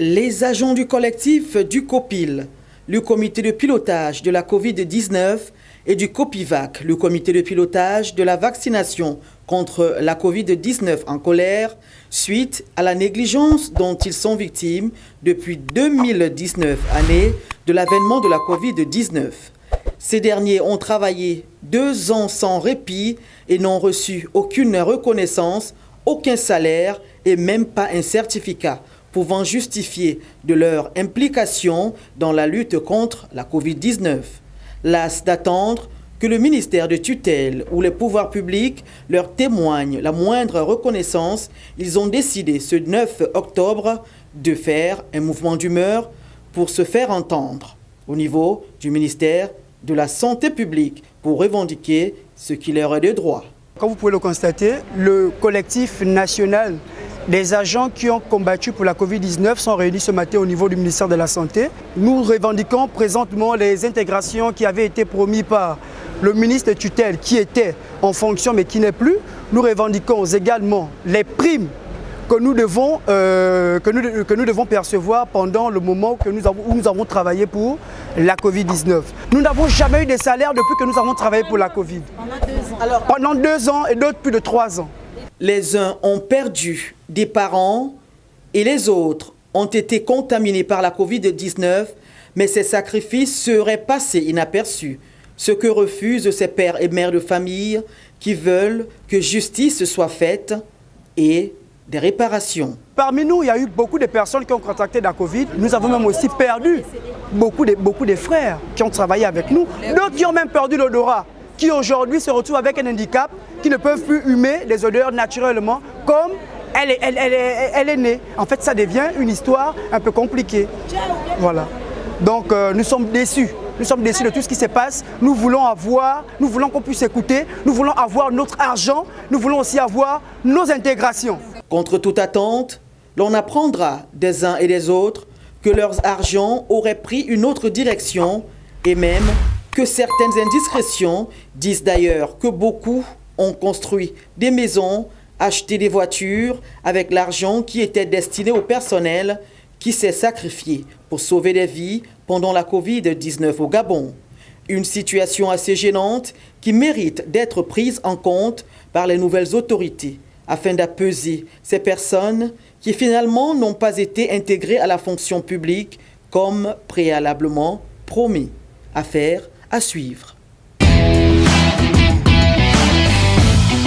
Les agents du collectif du COPIL, le comité de pilotage de la Covid-19 et du COPIVAC, le comité de pilotage de la vaccination contre la Covid-19 en colère, suite à la négligence dont ils sont victimes depuis 2019, année de l'avènement de la Covid-19. Ces derniers ont travaillé 2 ans sans répit et n'ont reçu aucune reconnaissance, aucun salaire et même pas un certificat pouvant justifier de leur implication dans la lutte contre la Covid-19. Las d'attendre que le ministère de tutelle ou les pouvoirs publics leur témoignent la moindre reconnaissance, ils ont décidé ce 9 octobre de faire un mouvement d'humeur pour se faire entendre au niveau du ministère de la Santé publique pour revendiquer ce qui leur est de droit. Comme vous pouvez le constater, le collectif national des agents qui ont combattu pour la Covid-19 sont réunis ce matin au niveau du ministère de la Santé. Nous revendiquons présentement les intégrations qui avaient été promises par le ministre de tutelle qui était en fonction mais qui n'est plus. Nous revendiquons également les primes que nous devons percevoir pendant le moment où nous avons travaillé pour la Covid-19. Nous n'avons jamais eu de salaire depuis que nous avons travaillé pour la Covid. Pendant 2 ans et d'autres plus de 3 ans. Les uns ont perdu des parents et les autres ont été contaminés par la Covid-19, mais ces sacrifices seraient passés inaperçus, ce que refusent ces pères et mères de famille qui veulent que justice soit faite et des réparations. Parmi nous, il y a eu beaucoup de personnes qui ont contracté la Covid. Nous avons même aussi perdu beaucoup de frères qui ont travaillé avec nous. D'autres qui ont même perdu l'odorat, qui aujourd'hui se retrouvent avec un handicap, qui ne peuvent plus humer les odeurs naturellement comme elle est née. En fait, ça devient une histoire un peu compliquée. Voilà. Donc nous sommes déçus. Nous sommes déçus de tout ce qui se passe. Nous voulons qu'on puisse écouter, nous voulons avoir notre argent, nous voulons aussi avoir nos intégrations. Contre toute attente, l'on apprendra des uns et des autres que leurs argents auraient pris une autre direction et même que certaines indiscrétions disent d'ailleurs que beaucoup ont construit des maisons, acheté des voitures avec l'argent qui était destiné au personnel qui s'est sacrifié pour sauver des vies pendant la Covid-19 au Gabon. Une situation assez gênante qui mérite d'être prise en compte par les nouvelles autorités afin d'apaiser ces personnes qui finalement n'ont pas été intégrées à la fonction publique comme préalablement promis. Affaire à suivre.